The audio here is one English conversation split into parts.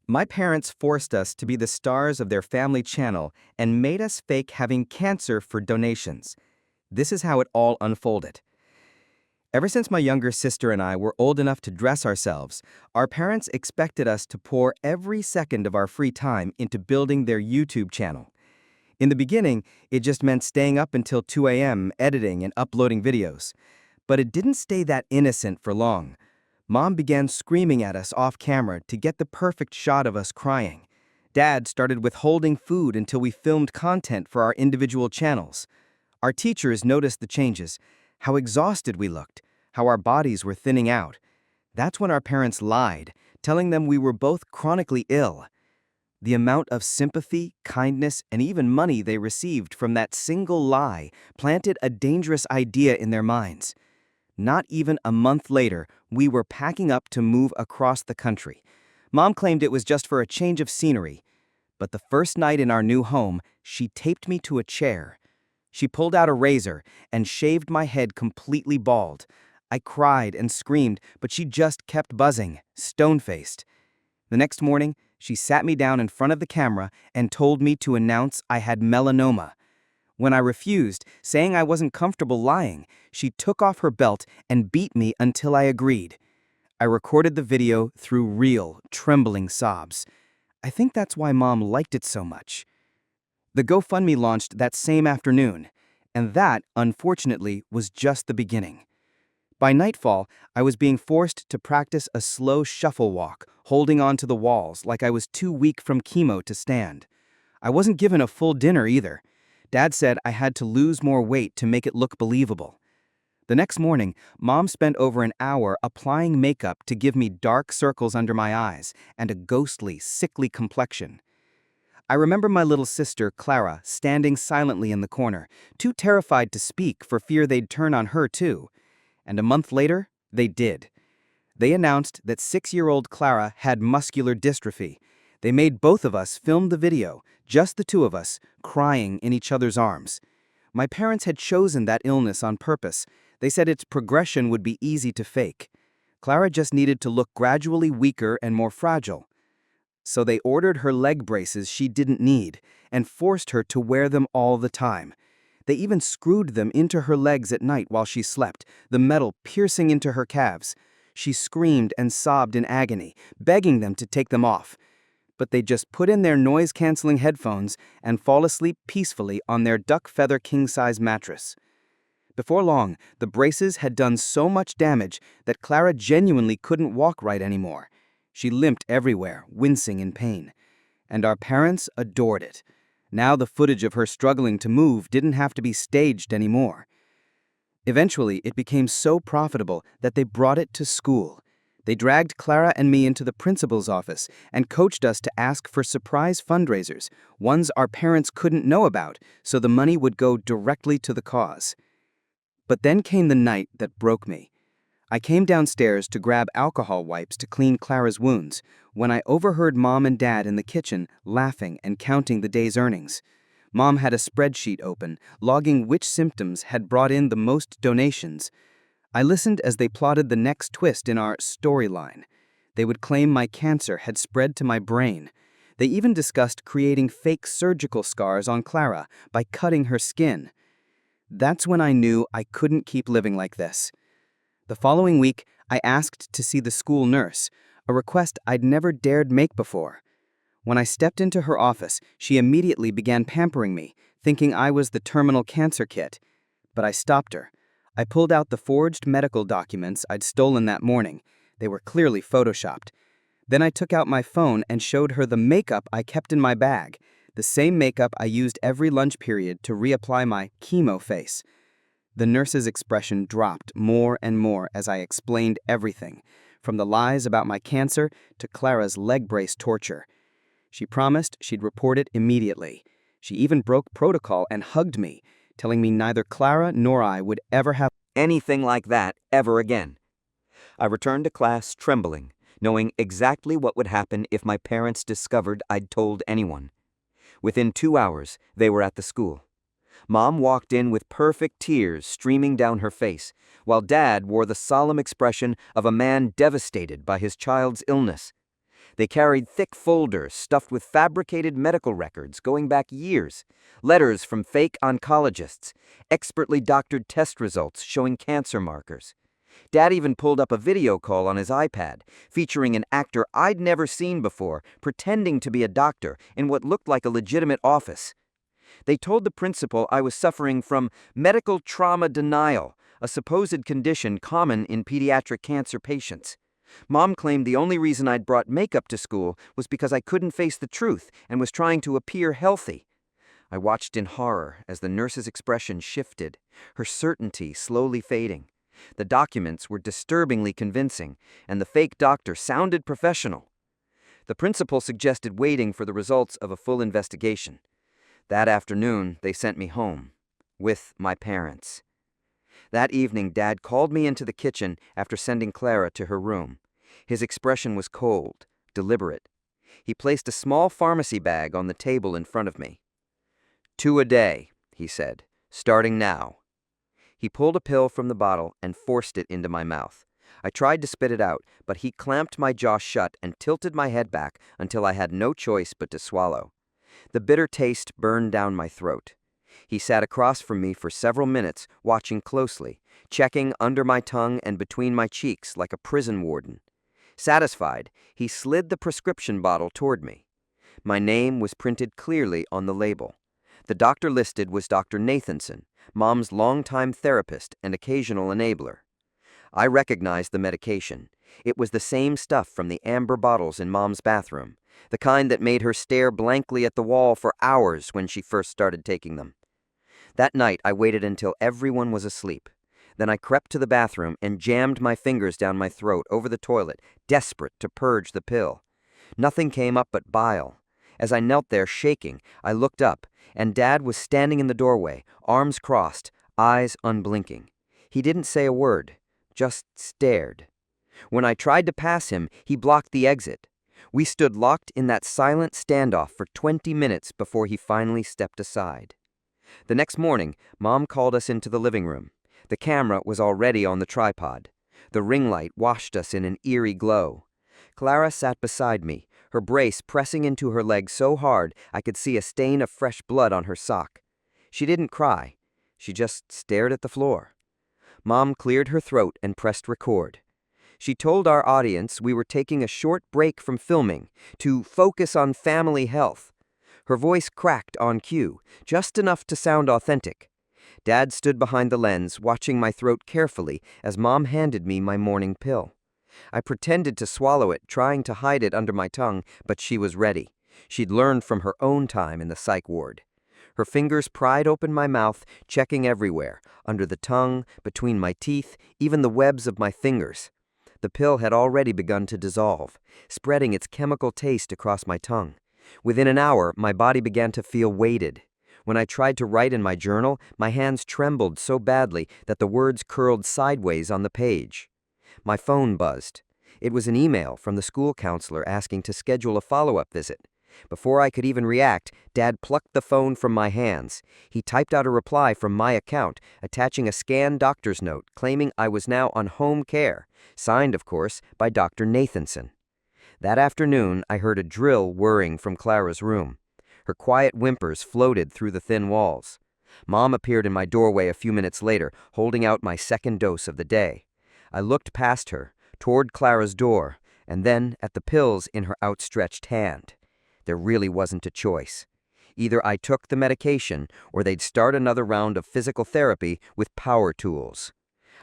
My parents forced us to be the stars of their family channel and made us fake having cancer for donations. This is how it all unfolded. Ever since my younger sister and I were old enough to dress ourselves, our parents expected us to pour every second of our free time into building their YouTube channel. In the beginning, it just meant staying up until 2 a.m. editing and uploading videos. But it didn't stay that innocent for long. Mom began screaming at us off camera to get the perfect shot of us crying. Dad started withholding food until we filmed content for our individual channels. Our teachers noticed the changes, how exhausted we looked, how our bodies were thinning out. That's when our parents lied, telling them we were both chronically ill. The amount of sympathy, kindness, and even money they received from that single lie planted a dangerous idea in their minds. Not even a month later, we were packing up to move across the country. Mom claimed it was just for a change of scenery. But the first night in our new home, she taped me to a chair. She pulled out a razor and shaved my head completely bald. I cried and screamed, but she just kept buzzing, stone-faced. The next morning, she sat me down in front of the camera and told me to announce I had melanoma. When I refused, saying I wasn't comfortable lying, she took off her belt and beat me until I agreed. I recorded the video through real, trembling sobs. I think that's why Mom liked it so much. The GoFundMe launched that same afternoon, and that, unfortunately, was just the beginning. By nightfall, I was being forced to practice a slow shuffle walk, holding onto the walls like I was too weak from chemo to stand. I wasn't given a full dinner either. Dad said I had to lose more weight to make it look believable. The next morning, Mom spent over an hour applying makeup to give me dark circles under my eyes and a ghostly, sickly complexion. I remember my little sister, Clara, standing silently in the corner, too terrified to speak for fear they'd turn on her too. And a month later, they did. They announced that 6-year-old Clara had muscular dystrophy. They made both of us film the video, just the two of us, crying in each other's arms. My parents had chosen that illness on purpose. They said its progression would be easy to fake. Clara just needed to look gradually weaker and more fragile. So they ordered her leg braces she didn't need and forced her to wear them all the time. They even screwed them into her legs at night while she slept, the metal piercing into her calves. She screamed and sobbed in agony, begging them to take them off. But they just put in their noise-canceling headphones and fall asleep peacefully on their duck feather king-size mattress. Before long, the braces had done so much damage that Clara genuinely couldn't walk right anymore. She limped everywhere, wincing in pain. And our parents adored it. Now the footage of her struggling to move didn't have to be staged anymore. Eventually, it became so profitable that they brought it to school. They dragged Clara and me into the principal's office and coached us to ask for surprise fundraisers, ones our parents couldn't know about, so the money would go directly to the cause. But then came the night that broke me. I came downstairs to grab alcohol wipes to clean Clara's wounds when I overheard Mom and Dad in the kitchen laughing and counting the day's earnings. Mom had a spreadsheet open, logging which symptoms had brought in the most donations. I listened as they plotted the next twist in our storyline. They would claim my cancer had spread to my brain. They even discussed creating fake surgical scars on Clara by cutting her skin. That's when I knew I couldn't keep living like this. The following week, I asked to see the school nurse, a request I'd never dared make before. When I stepped into her office, she immediately began pampering me, thinking I was the terminal cancer kit. But I stopped her. I pulled out the forged medical documents I'd stolen that morning. They were clearly photoshopped. Then I took out my phone and showed her the makeup I kept in my bag, the same makeup I used every lunch period to reapply my chemo face. The nurse's expression dropped more and more as I explained everything, from the lies about my cancer to Clara's leg brace torture. She promised she'd report it immediately. She even broke protocol and hugged me, telling me neither Clara nor I would ever have anything like that ever again. I returned to class trembling, knowing exactly what would happen if my parents discovered I'd told anyone. Within 2 hours, they were at the school. Mom walked in with perfect tears streaming down her face, while Dad wore the solemn expression of a man devastated by his child's illness. They carried thick folders stuffed with fabricated medical records going back years, letters from fake oncologists, expertly doctored test results showing cancer markers. Dad even pulled up a video call on his iPad, featuring an actor I'd never seen before, pretending to be a doctor in what looked like a legitimate office. They told the principal I was suffering from medical trauma denial, a supposed condition common in pediatric cancer patients. Mom claimed the only reason I'd brought makeup to school was because I couldn't face the truth and was trying to appear healthy. I watched in horror as the nurse's expression shifted, her certainty slowly fading. The documents were disturbingly convincing, and the fake doctor sounded professional. The principal suggested waiting for the results of a full investigation. That afternoon, they sent me home, with my parents. That evening, Dad called me into the kitchen after sending Clara to her room. His expression was cold, deliberate. He placed a small pharmacy bag on the table in front of me. 2 a day, he said, starting now. He pulled a pill from the bottle and forced it into my mouth. I tried to spit it out, but he clamped my jaw shut and tilted my head back until I had no choice but to swallow. The bitter taste burned down my throat. He sat across from me for several minutes, watching closely, checking under my tongue and between my cheeks like a prison warden. Satisfied, he slid the prescription bottle toward me. My name was printed clearly on the label. The doctor listed was Dr. Nathanson, Mom's longtime therapist and occasional enabler. I recognized the medication. It was the same stuff from the amber bottles in Mom's bathroom, the kind that made her stare blankly at the wall for hours when she first started taking them. That night, I waited until everyone was asleep. Then I crept to the bathroom and jammed my fingers down my throat over the toilet, desperate to purge the pill. Nothing came up but bile. As I knelt there shaking, I looked up, and Dad was standing in the doorway, arms crossed, eyes unblinking. He didn't say a word, just stared. When I tried to pass him, he blocked the exit. We stood locked in that silent standoff for 20 minutes before he finally stepped aside. The next morning, Mom called us into the living room. The camera was already on the tripod. The ring light washed us in an eerie glow. Clara sat beside me, her brace pressing into her leg so hard I could see a stain of fresh blood on her sock. She didn't cry. She just stared at the floor. Mom cleared her throat and pressed record. She told our audience we were taking a short break from filming to focus on family health. Her voice cracked on cue, just enough to sound authentic. Dad stood behind the lens, watching my throat carefully as Mom handed me my morning pill. I pretended to swallow it, trying to hide it under my tongue, but she was ready. She'd learned from her own time in the psych ward. Her fingers pried open my mouth, checking everywhere, under the tongue, between my teeth, even the webs of my fingers. The pill had already begun to dissolve, spreading its chemical taste across my tongue. Within an hour, my body began to feel weighted. When I tried to write in my journal, my hands trembled so badly that the words curled sideways on the page. My phone buzzed. It was an email from the school counselor asking to schedule a follow-up visit. Before I could even react, Dad plucked the phone from my hands. He typed out a reply from my account, attaching a scanned doctor's note claiming I was now on home care, signed, of course, by Dr. Nathanson. That afternoon, I heard a drill whirring from Clara's room. Her quiet whimpers floated through the thin walls. Mom appeared in my doorway a few minutes later, holding out my second dose of the day. I looked past her, toward Clara's door, and then at the pills in her outstretched hand. There really wasn't a choice. Either I took the medication, or they'd start another round of physical therapy with power tools.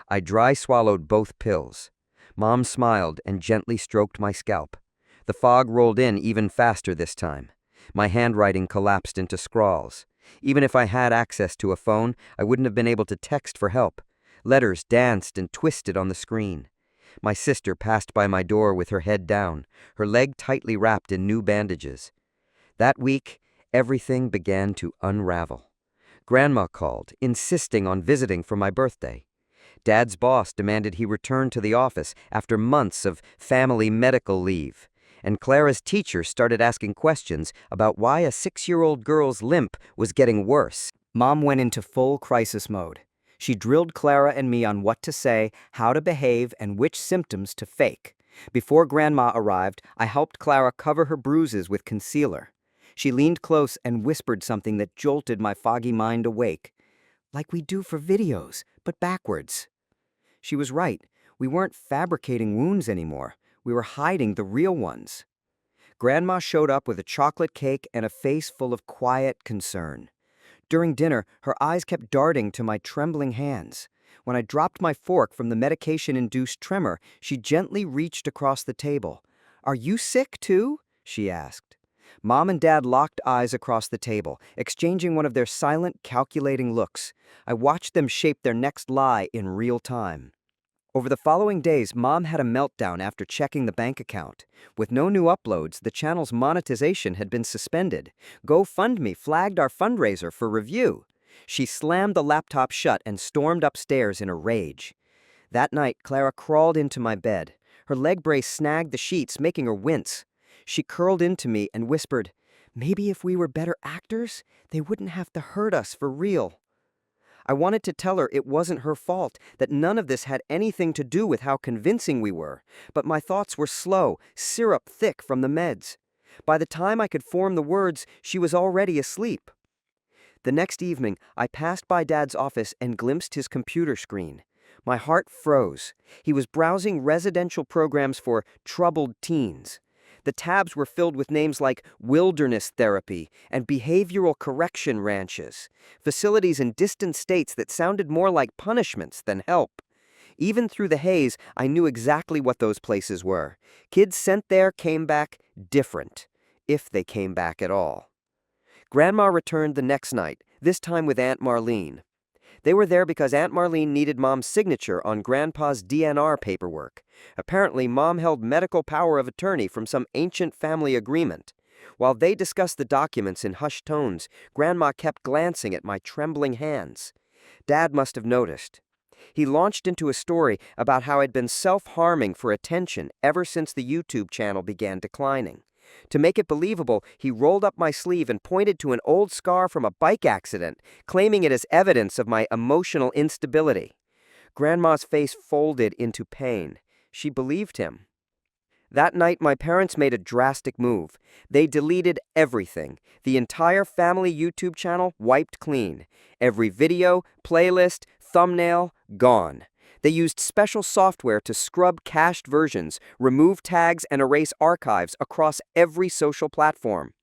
I dry swallowed both pills. Mom smiled and gently stroked my scalp. The fog rolled in even faster this time. My handwriting collapsed into scrawls. Even if I had access to a phone, I wouldn't have been able to text for help. Letters danced and twisted on the screen. My sister passed by my door with her head down, her leg tightly wrapped in new bandages. That week, everything began to unravel. Grandma called, insisting on visiting for my birthday. Dad's boss demanded he return to the office after months of family medical leave. And Clara's teacher started asking questions about why a 6-year-old girl's limp was getting worse. Mom went into full crisis mode. She drilled Clara and me on what to say, how to behave, and which symptoms to fake. Before Grandma arrived, I helped Clara cover her bruises with concealer. She leaned close and whispered something that jolted my foggy mind awake. Like we do for videos, but backwards. She was right. We weren't fabricating wounds anymore. We were hiding the real ones. Grandma showed up with a chocolate cake and a face full of quiet concern. During dinner, her eyes kept darting to my trembling hands. When I dropped my fork from the medication-induced tremor, she gently reached across the table. "Are you sick, too?" she asked. Mom and Dad locked eyes across the table, exchanging one of their silent, calculating looks. I watched them shape their next lie in real time. Over the following days, Mom had a meltdown after checking the bank account. With no new uploads, the channel's monetization had been suspended. GoFundMe flagged our fundraiser for review. She slammed the laptop shut and stormed upstairs in a rage. That night, Clara crawled into my bed. Her leg brace snagged the sheets, making her wince. She curled into me and whispered, "Maybe if we were better actors, they wouldn't have to hurt us for real." I wanted to tell her it wasn't her fault, that none of this had anything to do with how convincing we were, but my thoughts were slow, syrup thick from the meds. By the time I could form the words, she was already asleep. The next evening, I passed by Dad's office and glimpsed his computer screen. My heart froze. He was browsing residential programs for troubled teens. The tabs were filled with names like wilderness therapy and behavioral correction ranches, facilities in distant states that sounded more like punishments than help. Even through the haze, I knew exactly what those places were. Kids sent there came back different, if they came back at all. Grandma returned the next night, this time with Aunt Marlene. They were there because Aunt Marlene needed Mom's signature on Grandpa's DNR paperwork. Apparently, Mom held medical power of attorney from some ancient family agreement. While they discussed the documents in hushed tones, Grandma kept glancing at my trembling hands. Dad must have noticed. He launched into a story about how I'd been self-harming for attention ever since the YouTube channel began declining. To make it believable, he rolled up my sleeve and pointed to an old scar from a bike accident, claiming it as evidence of my emotional instability. Grandma's face folded into pain. She believed him. That night, my parents made a drastic move. They deleted everything. The entire family YouTube channel wiped clean. Every video, playlist, thumbnail, gone. They used special software to scrub cached versions, remove tags, and erase archives across every social platform.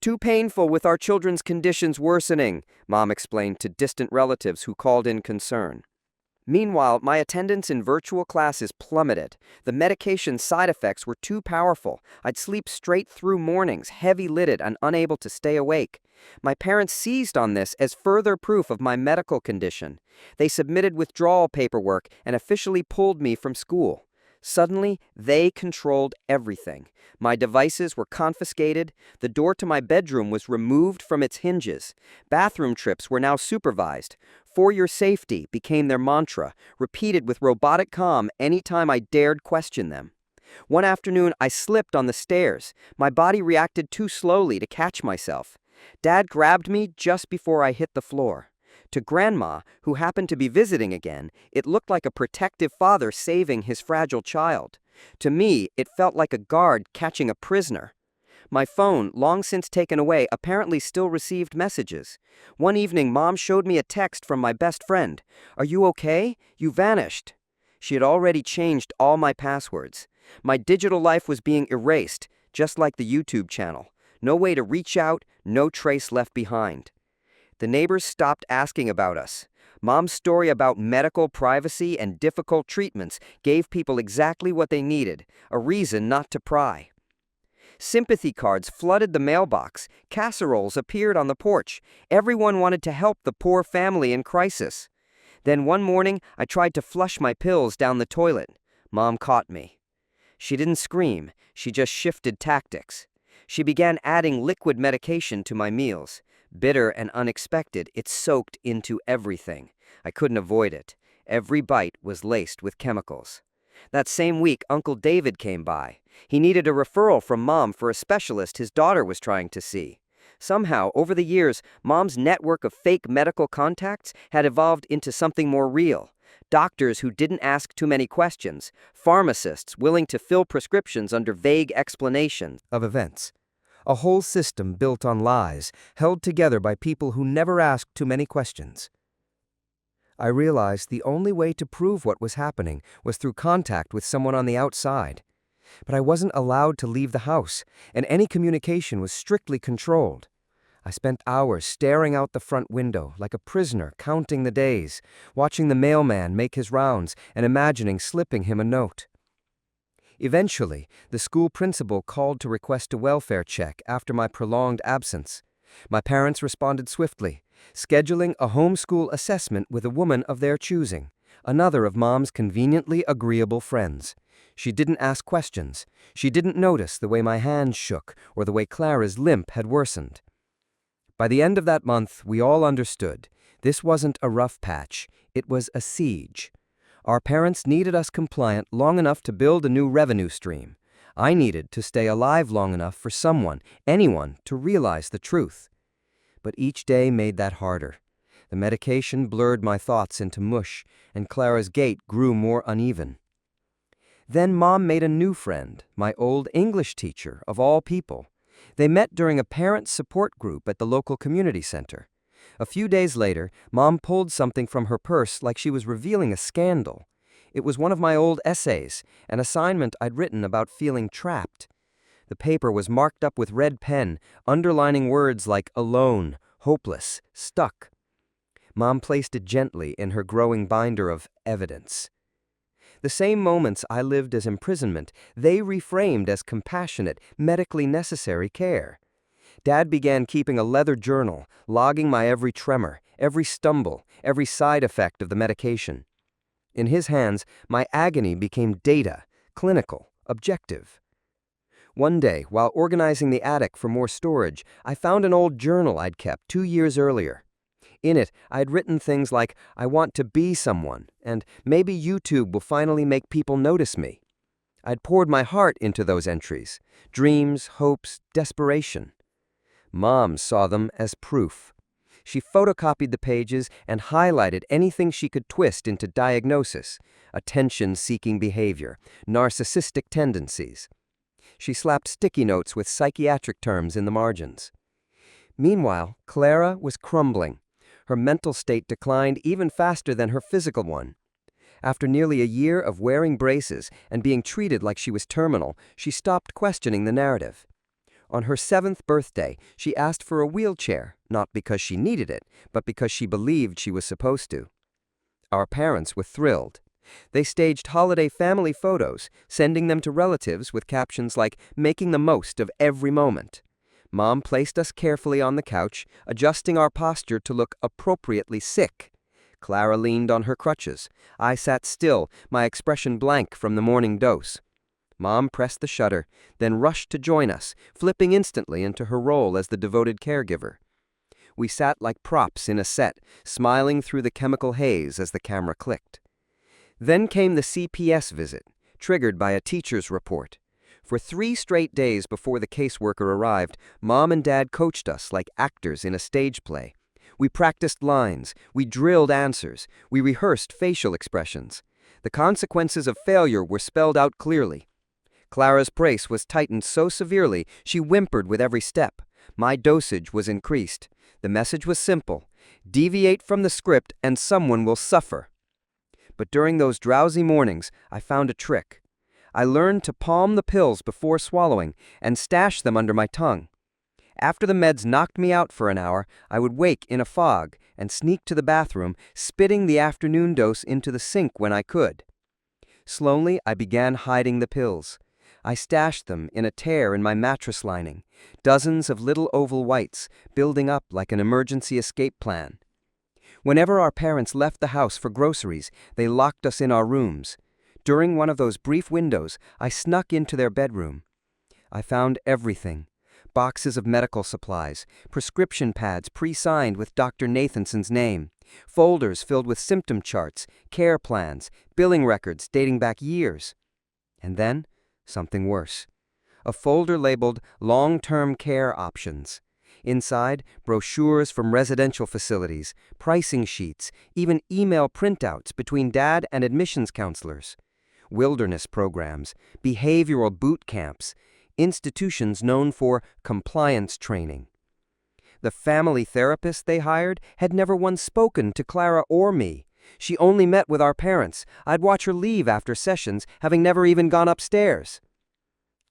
"Too painful with our children's conditions worsening," Mom explained to distant relatives who called in concern. Meanwhile, my attendance in virtual classes plummeted. The medication side effects were too powerful. I'd sleep straight through mornings, heavy-lidded and unable to stay awake. My parents seized on this as further proof of my medical condition. They submitted withdrawal paperwork and officially pulled me from school. Suddenly, they controlled everything. My devices were confiscated. The door to my bedroom was removed from its hinges. Bathroom trips were now supervised. "For your safety" became their mantra, repeated with robotic calm anytime I dared question them. One afternoon, I slipped on the stairs. My body reacted too slowly to catch myself. Dad grabbed me just before I hit the floor. To Grandma, who happened to be visiting again, it looked like a protective father saving his fragile child. To me, it felt like a guard catching a prisoner. My phone, long since taken away, apparently still received messages. One evening, Mom showed me a text from my best friend. "Are you okay? You vanished." She had already changed all my passwords. My digital life was being erased, just like the YouTube channel. No way to reach out, no trace left behind. The neighbors stopped asking about us. Mom's story about medical privacy and difficult treatments gave people exactly what they needed, a reason not to pry. Sympathy cards flooded the mailbox. Casseroles appeared on the porch. Everyone wanted to help the poor family in crisis. Then one morning, I tried to flush my pills down the toilet. Mom caught me. She didn't scream. She just shifted tactics. She began adding liquid medication to my meals. Bitter and unexpected, it soaked into everything. I couldn't avoid it. Every bite was laced with chemicals. That same week, Uncle David came by. He needed a referral from Mom for a specialist his daughter was trying to see. Somehow, over the years, Mom's network of fake medical contacts had evolved into something more real. Doctors who didn't ask too many questions. Pharmacists willing to fill prescriptions under vague explanations. Of events. A whole system built on lies, held together by people who never asked too many questions. I realized the only way to prove what was happening was through contact with someone on the outside. But I wasn't allowed to leave the house, and any communication was strictly controlled. I spent hours staring out the front window like a prisoner, counting the days, watching the mailman make his rounds and imagining slipping him a note. Eventually, the school principal called to request a welfare check after my prolonged absence. My parents responded swiftly, scheduling a homeschool assessment with a woman of their choosing, another of Mom's conveniently agreeable friends. She didn't ask questions. She didn't notice the way my hands shook or the way Clara's limp had worsened. By the end of that month, we all understood. This wasn't a rough patch. It was a siege. Our parents needed us compliant long enough to build a new revenue stream. I needed to stay alive long enough for someone, anyone, to realize the truth. But each day made that harder. The medication blurred my thoughts into mush, and Clara's gait grew more uneven. Then Mom made a new friend, my old English teacher, of all people. They met during a parent support group at the local community center. A few days later, Mom pulled something from her purse like she was revealing a scandal. It was one of my old essays, an assignment I'd written about feeling trapped. The paper was marked up with red pen, underlining words like alone, hopeless, stuck. Mom placed it gently in her growing binder of evidence. The same moments I lived as imprisonment, they reframed as compassionate, medically necessary care. Dad began keeping a leather journal, logging my every tremor, every stumble, every side effect of the medication. In his hands, my agony became data, clinical, objective. One day, while organizing the attic for more storage, I found an old journal I'd kept 2 years earlier. In it, I'd written things like, "I want to be someone," and "maybe YouTube will finally make people notice me." I'd poured my heart into those entries, dreams, hopes, desperation. Mom saw them as proof. She photocopied the pages and highlighted anything she could twist into diagnosis, attention-seeking behavior, narcissistic tendencies. She slapped sticky notes with psychiatric terms in the margins. Meanwhile, Clara was crumbling. Her mental state declined even faster than her physical one. After nearly a year of wearing braces and being treated like she was terminal, she stopped questioning the narrative. On her 7th birthday, she asked for a wheelchair, not because she needed it, but because she believed she was supposed to. Our parents were thrilled. They staged holiday family photos, sending them to relatives with captions like, "making the most of every moment." Mom placed us carefully on the couch, adjusting our posture to look appropriately sick. Clara leaned on her crutches. I sat still, my expression blank from the morning dose. Mom pressed the shutter, then rushed to join us, flipping instantly into her role as the devoted caregiver. We sat like props in a set, smiling through the chemical haze as the camera clicked. Then came the CPS visit, triggered by a teacher's report. For 3 straight days before the caseworker arrived, Mom and Dad coached us like actors in a stage play. We practiced lines, we drilled answers, we rehearsed facial expressions. The consequences of failure were spelled out clearly. Clara's brace was tightened so severely she whimpered with every step. My dosage was increased. The message was simple: deviate from the script and someone will suffer. But during those drowsy mornings, I found a trick. I learned to palm the pills before swallowing and stash them under my tongue. After the meds knocked me out for an hour, I would wake in a fog and sneak to the bathroom, spitting the afternoon dose into the sink when I could. Slowly, I began hiding the pills. I stashed them in a tear in my mattress lining, dozens of little oval whites, building up like an emergency escape plan. Whenever our parents left the house for groceries, they locked us in our rooms. During one of those brief windows, I snuck into their bedroom. I found everything: boxes of medical supplies, prescription pads pre-signed with Dr. Nathanson's name, folders filled with symptom charts, care plans, billing records dating back years. And then, something worse. A folder labeled Long-Term Care Options. Inside, brochures from residential facilities, pricing sheets, even email printouts between Dad and admissions counselors. Wilderness programs, behavioral boot camps, institutions known for compliance training. The family therapist they hired had never once spoken to Clara or me. She only met with our parents. I'd watch her leave after sessions, having never even gone upstairs.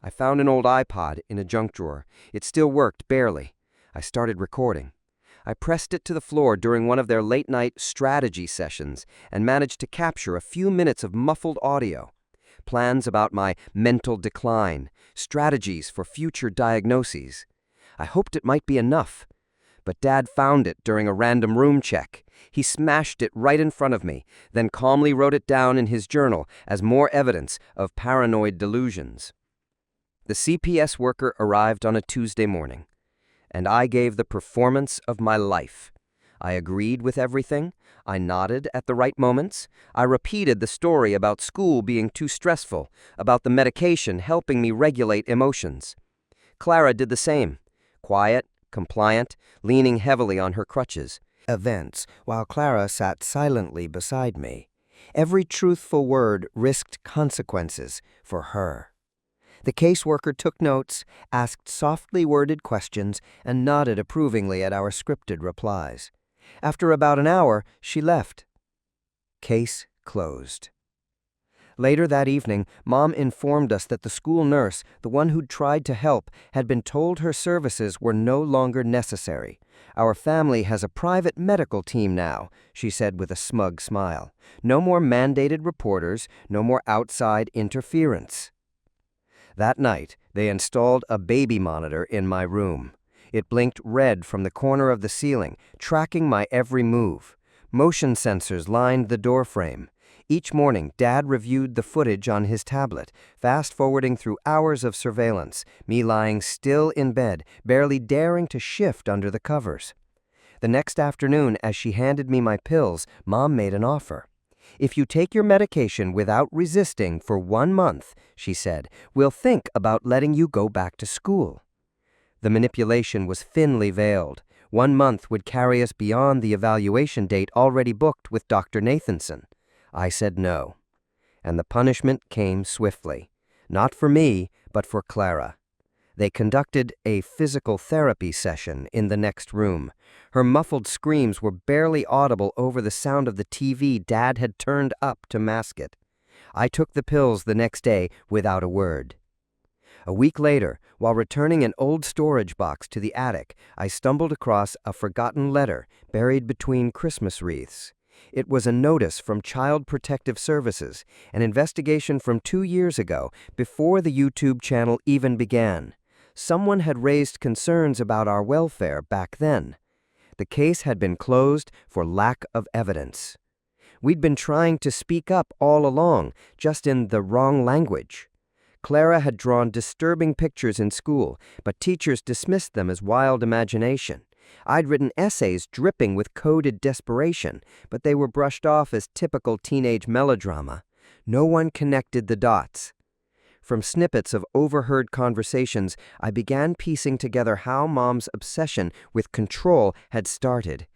I found an old iPod in a junk drawer. It still worked barely. I started recording. I pressed it to the floor during one of their late-night strategy sessions and managed to capture a few minutes of muffled audio. Plans about my mental decline, strategies for future diagnoses. I hoped it might be enough. But Dad found it during a random room check. He smashed it right in front of me, then calmly wrote it down in his journal as more evidence of paranoid delusions. The CPS worker arrived on a Tuesday morning, and I gave the performance of my life. I agreed with everything. I nodded at the right moments. I repeated the story about school being too stressful, about the medication helping me regulate emotions. Clara did the same. Quiet, compliant, leaning heavily on her crutches. Events, while Clara sat silently beside me. Every truthful word risked consequences for her. The caseworker took notes, asked softly worded questions, and nodded approvingly at our scripted replies. After about an hour, she left. Case closed. Later that evening, Mom informed us that the school nurse, the one who'd tried to help, had been told her services were no longer necessary. Our family has a private medical team now, she said with a smug smile. No more mandated reporters, no more outside interference. That night, they installed a baby monitor in my room. It blinked red from the corner of the ceiling, tracking my every move. Motion sensors lined the doorframe. Each morning, Dad reviewed the footage on his tablet, fast-forwarding through hours of surveillance, me lying still in bed, barely daring to shift under the covers. The next afternoon, as she handed me my pills, Mom made an offer. "If you take your medication without resisting for 1 month," she said, "we'll think about letting you go back to school." The manipulation was thinly veiled. 1 month would carry us beyond the evaluation date already booked with Dr. Nathanson. I said no. And the punishment came swiftly. Not for me, but for Clara. They conducted a physical therapy session in the next room. Her muffled screams were barely audible over the sound of the TV Dad had turned up to mask it. I took the pills the next day without a word. A week later, while returning an old storage box to the attic, I stumbled across a forgotten letter buried between Christmas wreaths. It was a notice from Child Protective Services, an investigation from 2 years ago, before the YouTube channel even began. Someone had raised concerns about our welfare back then. The case had been closed for lack of evidence. We'd been trying to speak up all along, just in the wrong language. Clara had drawn disturbing pictures in school, but teachers dismissed them as wild imagination. I'd written essays dripping with coded desperation, but they were brushed off as typical teenage melodrama. No one connected the dots. From snippets of overheard conversations, I began piecing together how Mom's obsession with control had started.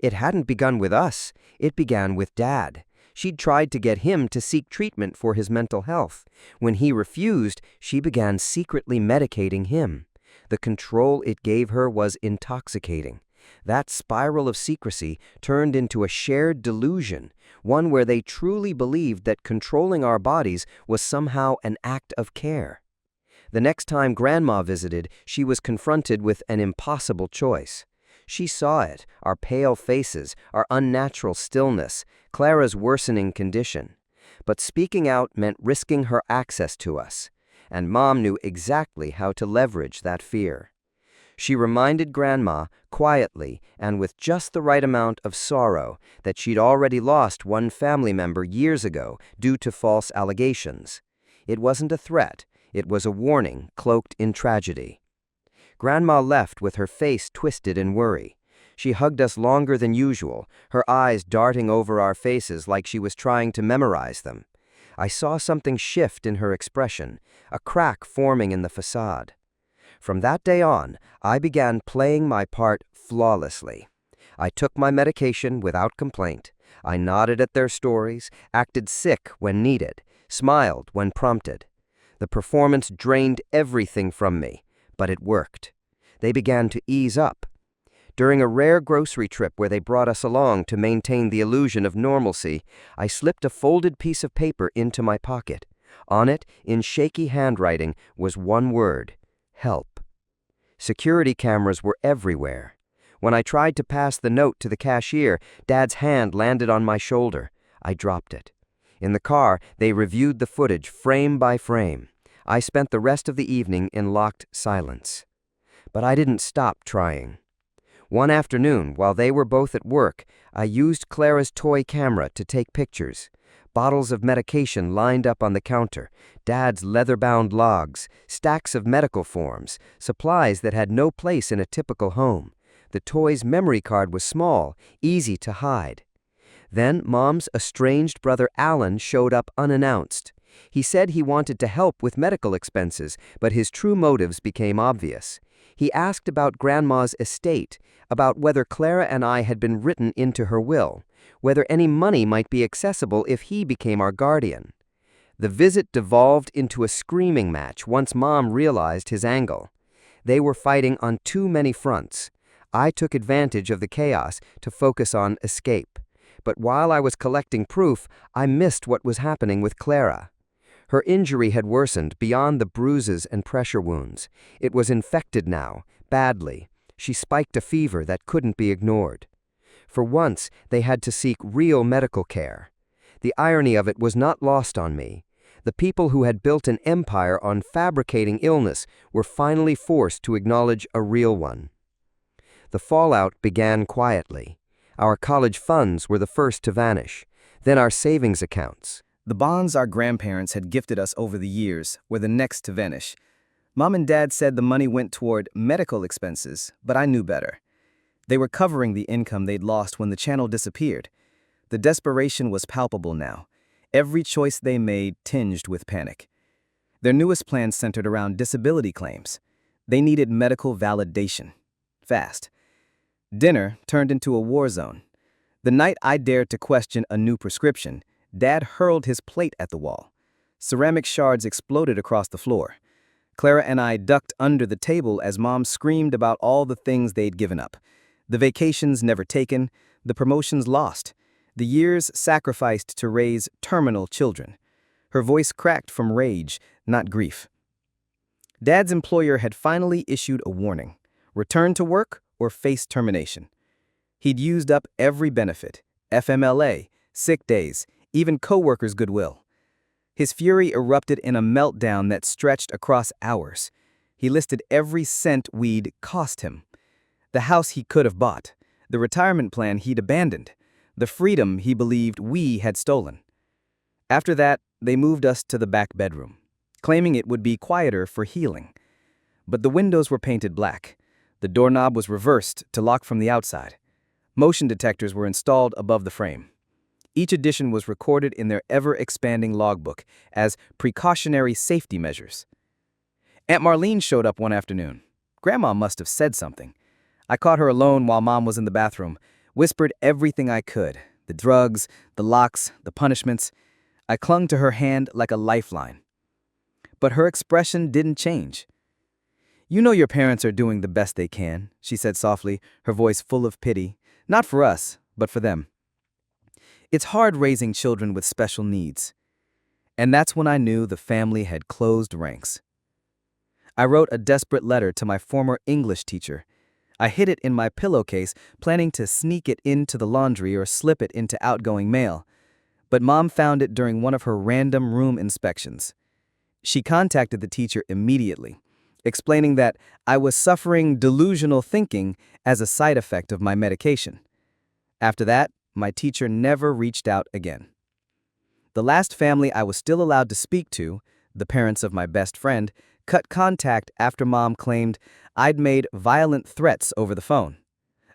It hadn't begun with us. It began with Dad. She'd tried to get him to seek treatment for his mental health. When he refused, she began secretly medicating him. The control it gave her was intoxicating. That spiral of secrecy turned into a shared delusion, one where they truly believed that controlling our bodies was somehow an act of care. The next time Grandma visited, she was confronted with an impossible choice. She saw it, our pale faces, our unnatural stillness, Clara's worsening condition. But speaking out meant risking her access to us, and Mom knew exactly how to leverage that fear. She reminded Grandma, quietly and with just the right amount of sorrow, that she'd already lost one family member years ago due to false allegations. It wasn't a threat, it was a warning cloaked in tragedy. Grandma left with her face twisted in worry. She hugged us longer than usual, her eyes darting over our faces like she was trying to memorize them. I saw something shift in her expression, a crack forming in the facade. From that day on, I began playing my part flawlessly. I took my medication without complaint. I nodded at their stories, acted sick when needed, smiled when prompted. The performance drained everything from me, but it worked. They began to ease up. During a rare grocery trip where they brought us along to maintain the illusion of normalcy, I slipped a folded piece of paper into my pocket. On it, in shaky handwriting, was one word: help. Security cameras were everywhere. When I tried to pass the note to the cashier, Dad's hand landed on my shoulder. I dropped it. In the car, they reviewed the footage frame by frame. I spent the rest of the evening in locked silence. But I didn't stop trying. One afternoon, while they were both at work, I used Clara's toy camera to take pictures. Bottles of medication lined up on the counter, Dad's leather-bound logs, stacks of medical forms, supplies that had no place in a typical home. The toy's memory card was small, easy to hide. Then Mom's estranged brother Alan showed up unannounced. He said he wanted to help with medical expenses, but his true motives became obvious. He asked about Grandma's estate, about whether Clara and I had been written into her will, whether any money might be accessible if he became our guardian. The visit devolved into a screaming match once Mom realized his angle. They were fighting on too many fronts. I took advantage of the chaos to focus on escape. But while I was collecting proof, I missed what was happening with Clara. Her injury had worsened beyond the bruises and pressure wounds. It was infected now, badly. She spiked a fever that couldn't be ignored. For once, they had to seek real medical care. The irony of it was not lost on me. The people who had built an empire on fabricating illness were finally forced to acknowledge a real one. The fallout began quietly. Our college funds were the first to vanish, then our savings accounts. The bonds our grandparents had gifted us over the years were the next to vanish. Mom and Dad said the money went toward medical expenses, but I knew better. They were covering the income they'd lost when the channel disappeared. The desperation was palpable now. Every choice they made tinged with panic. Their newest plan centered around disability claims. They needed medical validation. Fast. Dinner turned into a war zone. The night I dared to question a new prescription, Dad hurled his plate at the wall. Ceramic shards exploded across the floor. Clara and I ducked under the table as Mom screamed about all the things they'd given up. The vacations never taken, the promotions lost, the years sacrificed to raise terminal children. Her voice cracked from rage, not grief. Dad's employer had finally issued a warning: return to work or face termination. He'd used up every benefit, FMLA, sick days, even coworkers' goodwill. His fury erupted in a meltdown that stretched across hours. He listed every cent we'd cost him. The house he could have bought, the retirement plan he'd abandoned, the freedom he believed we had stolen. After that, they moved us to the back bedroom, claiming it would be quieter for healing. But the windows were painted black. The doorknob was reversed to lock from the outside. Motion detectors were installed above the frame. Each addition was recorded in their ever-expanding logbook as precautionary safety measures. Aunt Marlene showed up one afternoon. Grandma must have said something. I caught her alone while Mom was in the bathroom, whispered everything I could: the drugs, the locks, the punishments. I clung to her hand like a lifeline. But her expression didn't change. "You know your parents are doing the best they can," she said softly, her voice full of pity. "Not for us, but for them. It's hard raising children with special needs." And that's when I knew the family had closed ranks. I wrote a desperate letter to my former English teacher. I hid it in my pillowcase, planning to sneak it into the laundry or slip it into outgoing mail. But Mom found it during one of her random room inspections. She contacted the teacher immediately, explaining that I was suffering delusional thinking as a side effect of my medication. After that, my teacher never reached out again. The last family I was still allowed to speak to, the parents of my best friend, cut contact after Mom claimed I'd made violent threats over the phone,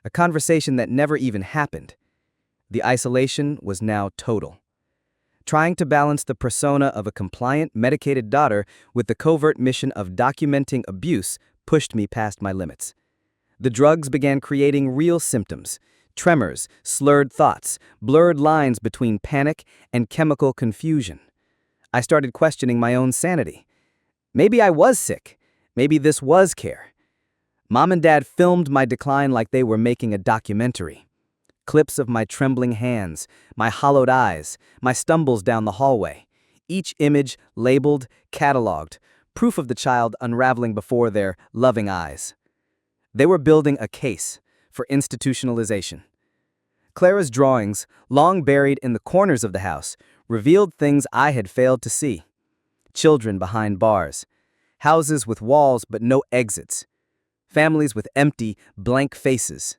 a conversation that never even happened. The isolation was now total. Trying to balance the persona of a compliant, medicated daughter with the covert mission of documenting abuse pushed me past my limits. The drugs began creating real symptoms: tremors, slurred thoughts, blurred lines between panic and chemical confusion. I started questioning my own sanity. Maybe I was sick. Maybe this was care. Mom and Dad filmed my decline like they were making a documentary. Clips of my trembling hands, my hollowed eyes, my stumbles down the hallway. Each image labeled, cataloged, proof of the child unraveling before their loving eyes. They were building a case for institutionalization. Clara's drawings, long buried in the corners of the house, revealed things I had failed to see. Children behind bars, houses with walls but no exits, families with empty, blank faces.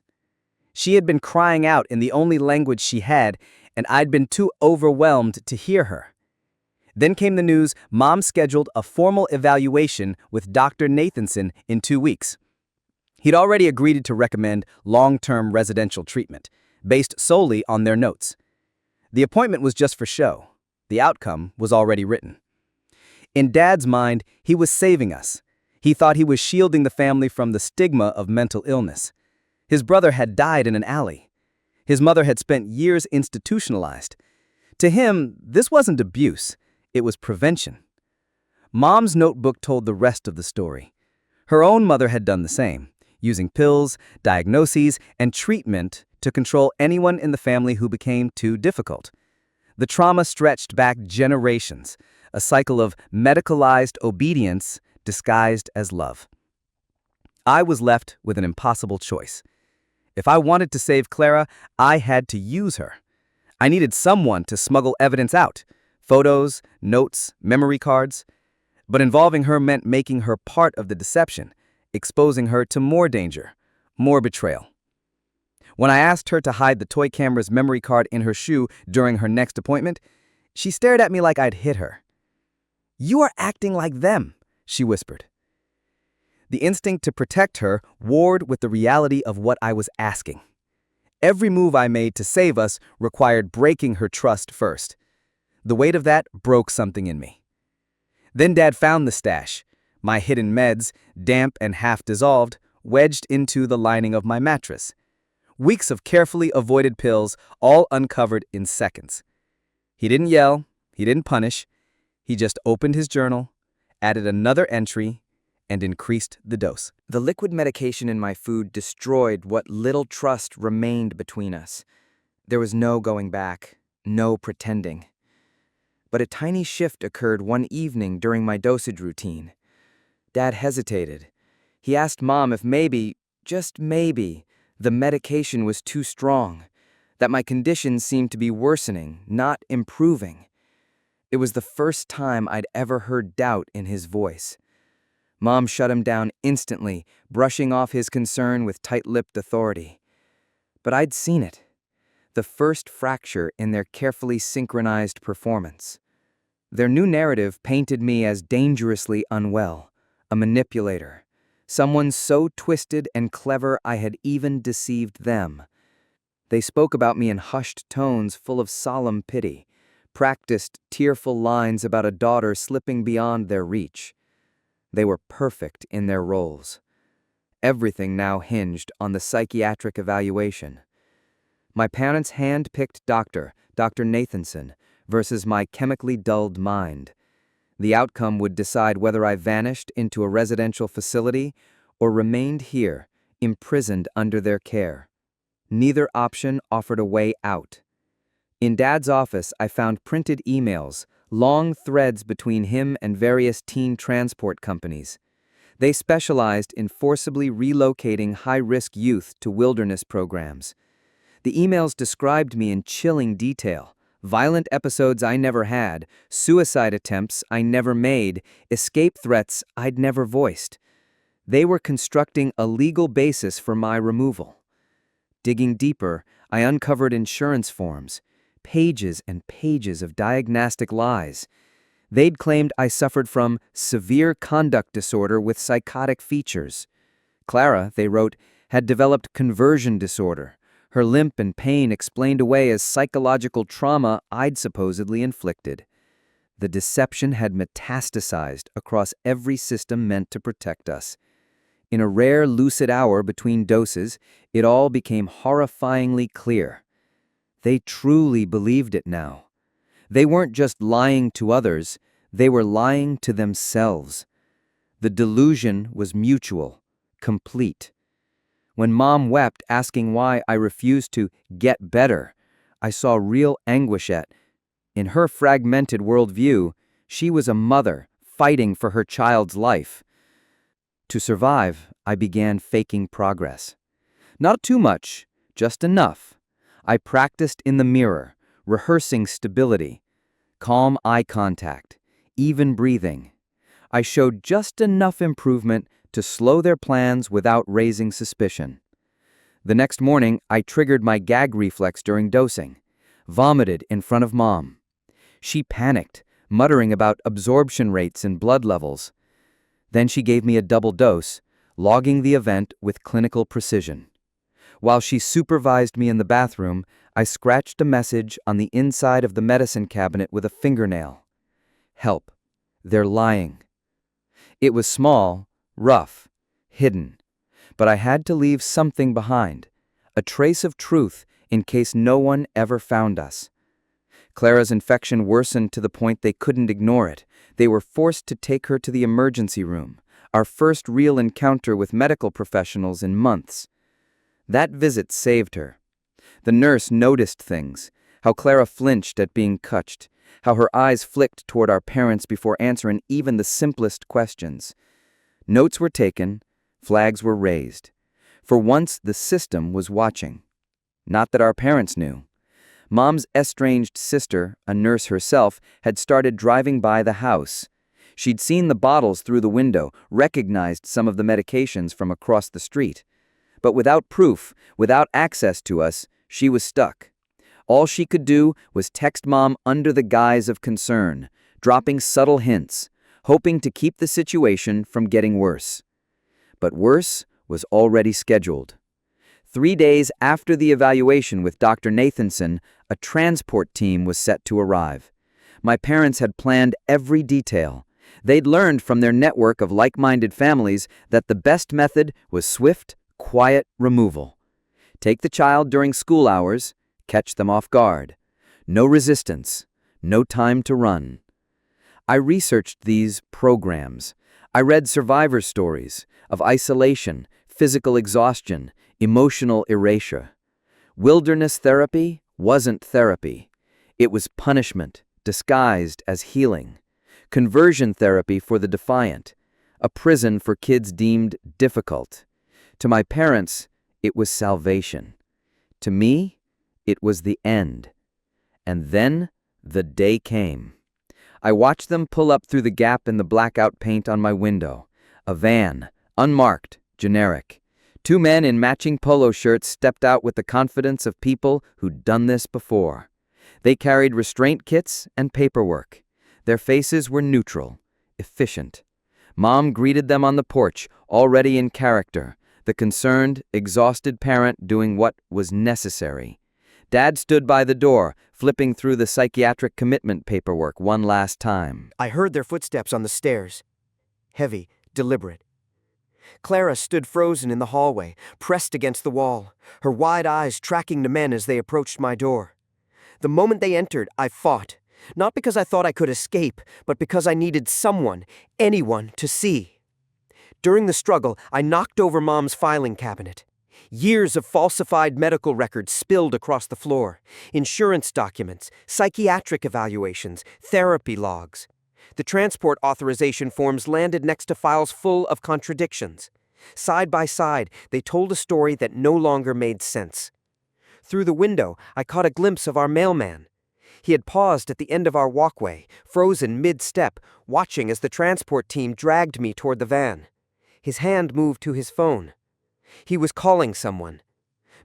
She had been crying out in the only language she had, and I'd been too overwhelmed to hear her. Then came the news Mom scheduled a formal evaluation with Dr. Nathanson in 2 weeks. He'd already agreed to recommend long-term residential treatment, based solely on their notes. The appointment was just for show. The outcome was already written. In Dad's mind, he was saving us. He thought he was shielding the family from the stigma of mental illness. His brother had died in an alley. His mother had spent years institutionalized. To him, this wasn't abuse, it was prevention. Mom's notebook told the rest of the story. Her own mother had done the same, using pills, diagnoses, and treatment to control anyone in the family who became too difficult. The trauma stretched back generations, a cycle of medicalized obedience disguised as love. I was left with an impossible choice. If I wanted to save Clara, I had to use her. I needed someone to smuggle evidence out: photos, notes, memory cards. But involving her meant making her part of the deception, exposing her to more danger, more betrayal. When I asked her to hide the toy camera's memory card in her shoe during her next appointment, she stared at me like I'd hit her. "You are acting like them," she whispered. The instinct to protect her warred with the reality of what I was asking. Every move I made to save us required breaking her trust first. The weight of that broke something in me. Then Dad found the stash, my hidden meds, damp and half dissolved, wedged into the lining of my mattress. Weeks of carefully avoided pills, all uncovered in seconds. He didn't yell, he didn't punish. He just opened his journal, added another entry, and increased the dose. The liquid medication in my food destroyed what little trust remained between us. There was no going back, no pretending. But a tiny shift occurred one evening during my dosage routine. Dad hesitated. He asked Mom if maybe, just maybe, the medication was too strong, that my condition seemed to be worsening, not improving. It was the first time I'd ever heard doubt in his voice. Mom shut him down instantly, brushing off his concern with tight-lipped authority. But I'd seen it. The first fracture in their carefully synchronized performance. Their new narrative painted me as dangerously unwell, a manipulator, someone so twisted and clever I had even deceived them. They spoke about me in hushed tones full of solemn pity, practiced tearful lines about a daughter slipping beyond their reach. They were perfect in their roles. Everything now hinged on the psychiatric evaluation. My parents' hand-picked doctor, Dr. Nathanson, versus my chemically dulled mind. The outcome would decide whether I vanished into a residential facility or remained here, imprisoned under their care. Neither option offered a way out. In Dad's office, I found printed emails, long threads between him and various teen transport companies. They specialized in forcibly relocating high-risk youth to wilderness programs. The emails described me in chilling detail: violent episodes I never had, suicide attempts I never made, escape threats I'd never voiced. They were constructing a legal basis for my removal. Digging deeper, I uncovered insurance forms, pages and pages of diagnostic lies. They'd claimed I suffered from severe conduct disorder with psychotic features. Clara, they wrote, had developed conversion disorder. Her limp and pain explained away as psychological trauma I'd supposedly inflicted. The deception had metastasized across every system meant to protect us. In a rare lucid hour between doses, it all became horrifyingly clear. They truly believed it now. They weren't just lying to others, they were lying to themselves. The delusion was mutual, complete. When Mom wept, asking why I refused to get better, I saw real anguish in her fragmented worldview, she was a mother fighting for her child's life. To survive, I began faking progress. Not too much, just enough. I practiced in the mirror, rehearsing stability, calm eye contact, even breathing. I showed just enough improvement to slow their plans without raising suspicion. The next morning, I triggered my gag reflex during dosing, vomited in front of Mom. She panicked, muttering about absorption rates and blood levels. Then she gave me a double dose, logging the event with clinical precision. While she supervised me in the bathroom, I scratched a message on the inside of the medicine cabinet with a fingernail. Help. They're lying. It was small, rough, hidden, but I had to leave something behind, a trace of truth in case no one ever found us. Clara's infection worsened to the point they couldn't ignore it. They were forced to take her to the emergency room, our first real encounter with medical professionals in months. That visit saved her. The nurse noticed things, how Clara flinched at being touched, how her eyes flicked toward our parents before answering even the simplest questions. Notes were taken, flags were raised. For once, the system was watching. Not that our parents knew. Mom's estranged sister, a nurse herself, had started driving by the house. She'd seen the bottles through the window, recognized some of the medications from across the street. But without proof, without access to us, she was stuck. All she could do was text Mom under the guise of concern, dropping subtle hints, hoping to keep the situation from getting worse. But worse was already scheduled. 3 days after the evaluation with Dr. Nathanson, a transport team was set to arrive. My parents had planned every detail. They'd learned from their network of like-minded families that the best method was swift, quiet removal. Take the child during school hours, catch them off guard. No resistance, no time to run. I researched these programs. I read survivor stories of isolation, physical exhaustion, emotional erasure. Wilderness therapy wasn't therapy. It was punishment, disguised as healing. Conversion therapy for the defiant. A prison for kids deemed difficult. To my parents, it was salvation. To me, it was the end. And then, the day came. I watched them pull up through the gap in the blackout paint on my window. A van, unmarked, generic. 2 men in matching polo shirts stepped out with the confidence of people who'd done this before. They carried restraint kits and paperwork. Their faces were neutral, efficient. Mom greeted them on the porch, already in character, the concerned, exhausted parent doing what was necessary. Dad stood by the door, flipping through the psychiatric commitment paperwork one last time. I heard their footsteps on the stairs. Heavy, deliberate. Clara stood frozen in the hallway, pressed against the wall, her wide eyes tracking the men as they approached my door. The moment they entered, I fought, not because I thought I could escape, but because I needed someone, anyone, to see. During the struggle, I knocked over Mom's filing cabinet. Years of falsified medical records spilled across the floor. Insurance documents, psychiatric evaluations, therapy logs. The transport authorization forms landed next to files full of contradictions. Side by side, they told a story that no longer made sense. Through the window, I caught a glimpse of our mailman. He had paused at the end of our walkway, frozen mid-step, watching as the transport team dragged me toward the van. His hand moved to his phone. He was calling someone.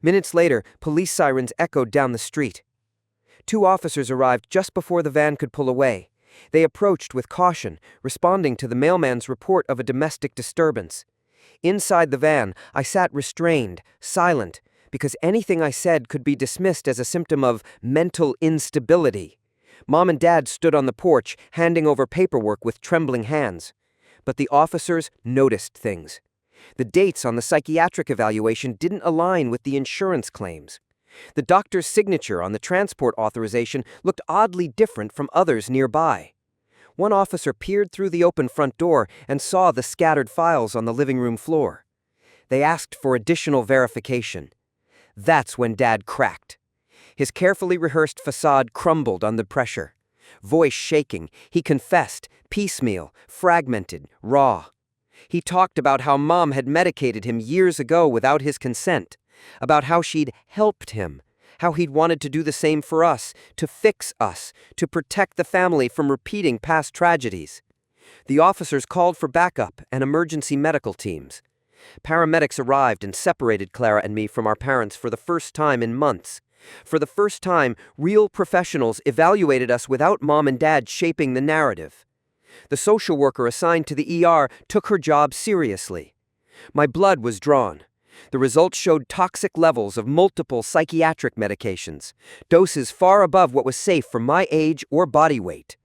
Minutes later, police sirens echoed down the street. 2 officers arrived just before the van could pull away. They approached with caution, responding to the mailman's report of a domestic disturbance. Inside the van, I sat restrained, silent, because anything I said could be dismissed as a symptom of mental instability. Mom and Dad stood on the porch, handing over paperwork with trembling hands. But the officers noticed things. The dates on the psychiatric evaluation didn't align with the insurance claims. The doctor's signature on the transport authorization looked oddly different from others nearby. One officer peered through the open front door and saw the scattered files on the living room floor. They asked for additional verification. That's when Dad cracked. His carefully rehearsed facade crumbled under pressure. Voice shaking, he confessed, piecemeal, fragmented, raw. He talked about how Mom had medicated him years ago without his consent, about how she'd helped him, how he'd wanted to do the same for us, to fix us, to protect the family from repeating past tragedies. The officers called for backup and emergency medical teams. Paramedics arrived and separated Clara and me from our parents for the first time in months. For the first time, real professionals evaluated us without Mom and Dad shaping the narrative. The social worker assigned to the ER took her job seriously. My blood was drawn. The results showed toxic levels of multiple psychiatric medications, doses far above what was safe for my age or body weight.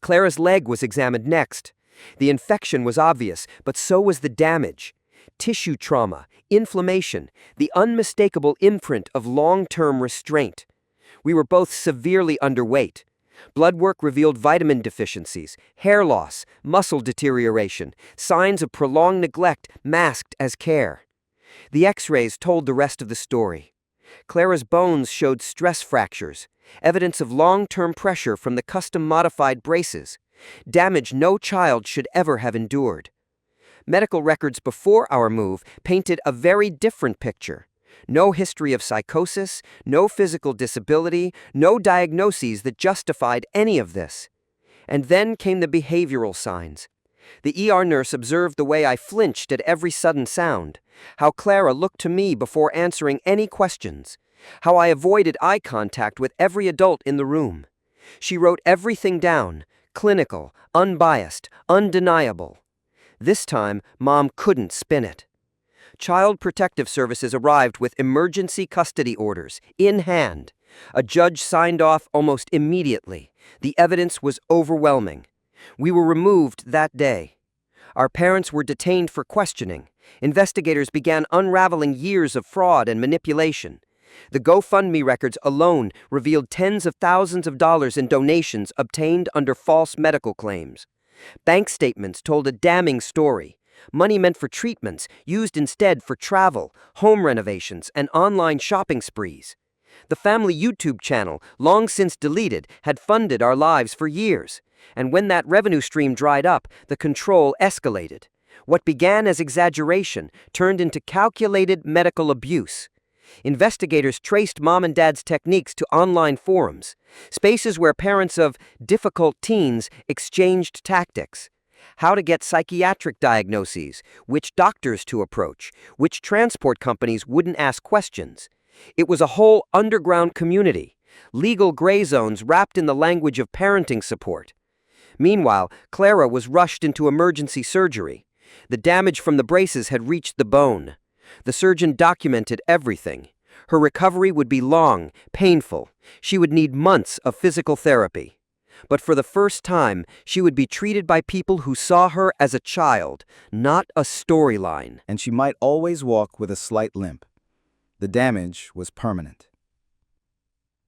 Clara's leg was examined next. The infection was obvious, but so was the damage. Tissue trauma, inflammation, the unmistakable imprint of long-term restraint. We were both severely underweight. Blood work revealed vitamin deficiencies, hair loss, muscle deterioration, signs of prolonged neglect masked as care. The X-rays told the rest of the story. Clara's bones showed stress fractures, evidence of long-term pressure from the custom-modified braces, damage no child should ever have endured. Medical records before our move painted a very different picture. No history of psychosis, no physical disability, no diagnoses that justified any of this. And then came the behavioral signs. The ER nurse observed the way I flinched at every sudden sound, how Clara looked to me before answering any questions, how I avoided eye contact with every adult in the room. She wrote everything down, clinical, unbiased, undeniable. This time, Mom couldn't spin it. Child Protective Services arrived with emergency custody orders, in hand. A judge signed off almost immediately. The evidence was overwhelming. We were removed that day. Our parents were detained for questioning. Investigators began unraveling years of fraud and manipulation. The GoFundMe records alone revealed tens of thousands of dollars in donations obtained under false medical claims. Bank statements told a damning story. Money meant for treatments, used instead for travel, home renovations, and online shopping sprees. The family YouTube channel, long since deleted, had funded our lives for years. And when that revenue stream dried up, the control escalated. What began as exaggeration turned into calculated medical abuse. Investigators traced Mom and Dad's techniques to online forums, spaces where parents of difficult teens exchanged tactics. How to get psychiatric diagnoses, which doctors to approach, which transport companies wouldn't ask questions. It was a whole underground community, legal gray zones wrapped in the language of parenting support. Meanwhile, Clara was rushed into emergency surgery. The damage from the braces had reached the bone. The surgeon documented everything. Her recovery would be long, painful. She would need months of physical therapy. But for the first time, she would be treated by people who saw her as a child, not a storyline. And she might always walk with a slight limp. The damage was permanent.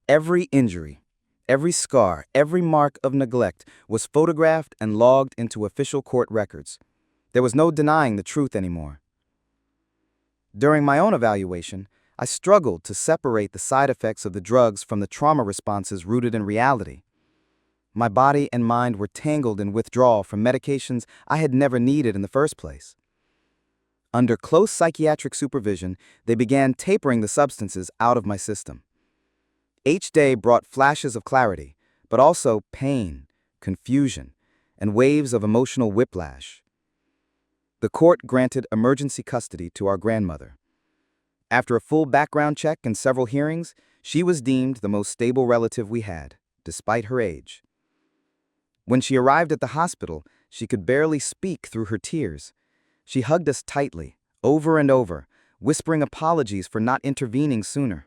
Every injury, every scar, every mark of neglect was photographed and logged into official court records. There was no denying the truth anymore. During my own evaluation, I struggled to separate the side effects of the drugs from the trauma responses rooted in reality. My body and mind were tangled in withdrawal from medications I had never needed in the first place. Under close psychiatric supervision, they began tapering the substances out of my system. Each day brought flashes of clarity, but also pain, confusion, and waves of emotional whiplash. The court granted emergency custody to our grandmother. After a full background check and several hearings, she was deemed the most stable relative we had, despite her age. When she arrived at the hospital, she could barely speak through her tears. She hugged us tightly, over and over, whispering apologies for not intervening sooner.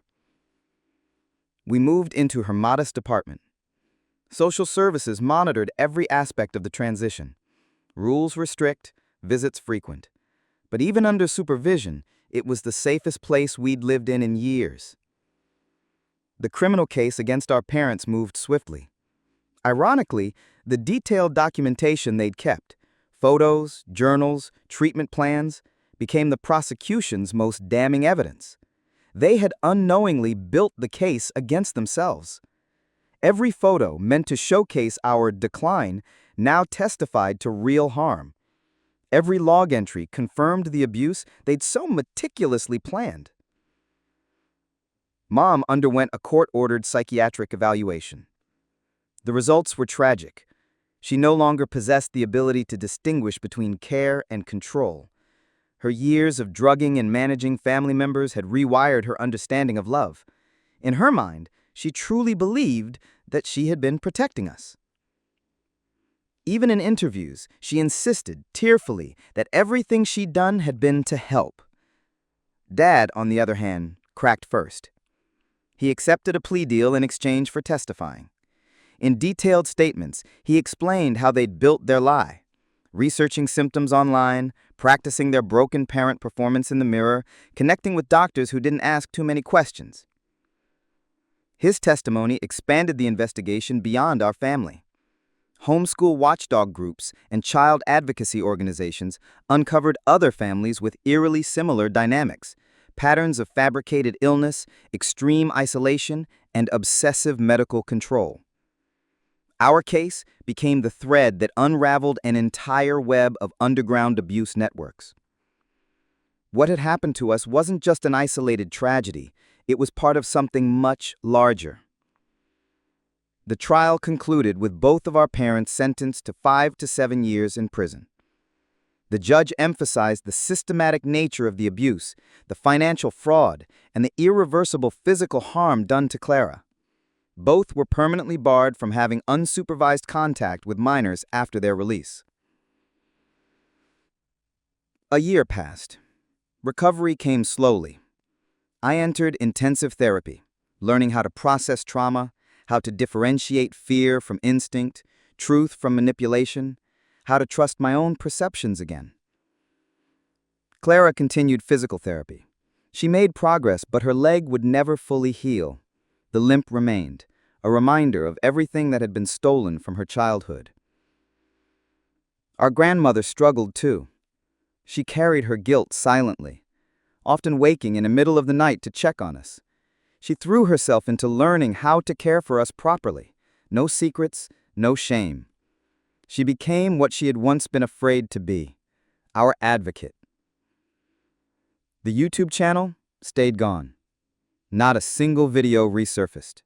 We moved into her modest apartment. Social services monitored every aspect of the transition. Rules were strict, visits frequent. But even under supervision, it was the safest place we'd lived in years. The criminal case against our parents moved swiftly. Ironically, the detailed documentation they'd kept, photos, journals, treatment plans, became the prosecution's most damning evidence. They had unknowingly built the case against themselves. Every photo meant to showcase our decline now testified to real harm. Every log entry confirmed the abuse they'd so meticulously planned. Mom underwent a court-ordered psychiatric evaluation. The results were tragic. She no longer possessed the ability to distinguish between care and control. Her years of drugging and managing family members had rewired her understanding of love. In her mind, she truly believed that she had been protecting us. Even in interviews, she insisted tearfully that everything she'd done had been to help. Dad, on the other hand, cracked first. He accepted a plea deal in exchange for testifying. In detailed statements, he explained how they'd built their lie, researching symptoms online, practicing their broken parent performance in the mirror, connecting with doctors who didn't ask too many questions. His testimony expanded the investigation beyond our family. Homeschool watchdog groups and child advocacy organizations uncovered other families with eerily similar dynamics, patterns of fabricated illness, extreme isolation, and obsessive medical control. Our case became the thread that unraveled an entire web of underground abuse networks. What had happened to us wasn't just an isolated tragedy, it was part of something much larger. The trial concluded with both of our parents sentenced to 5 to 7 years in prison. The judge emphasized the systematic nature of the abuse, the financial fraud, and the irreversible physical harm done to Clara. Both were permanently barred from having unsupervised contact with minors after their release. A year passed. Recovery came slowly. I entered intensive therapy, learning how to process trauma, how to differentiate fear from instinct, truth from manipulation, how to trust my own perceptions again. Clara continued physical therapy. She made progress, but her leg would never fully heal. The limp remained, a reminder of everything that had been stolen from her childhood. Our grandmother struggled too. She carried her guilt silently, often waking in the middle of the night to check on us. She threw herself into learning how to care for us properly. No secrets, no shame. She became what she had once been afraid to be, our advocate. The YouTube channel stayed gone. Not a single video resurfaced.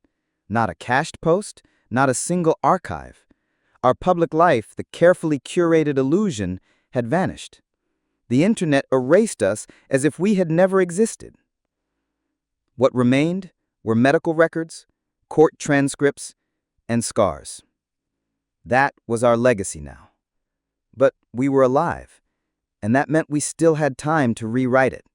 Not a cached post, not a single archive. Our public life, the carefully curated illusion, had vanished. The internet erased us as if we had never existed. What remained were medical records, court transcripts, and scars. That was our legacy now. But we were alive, and that meant we still had time to rewrite it.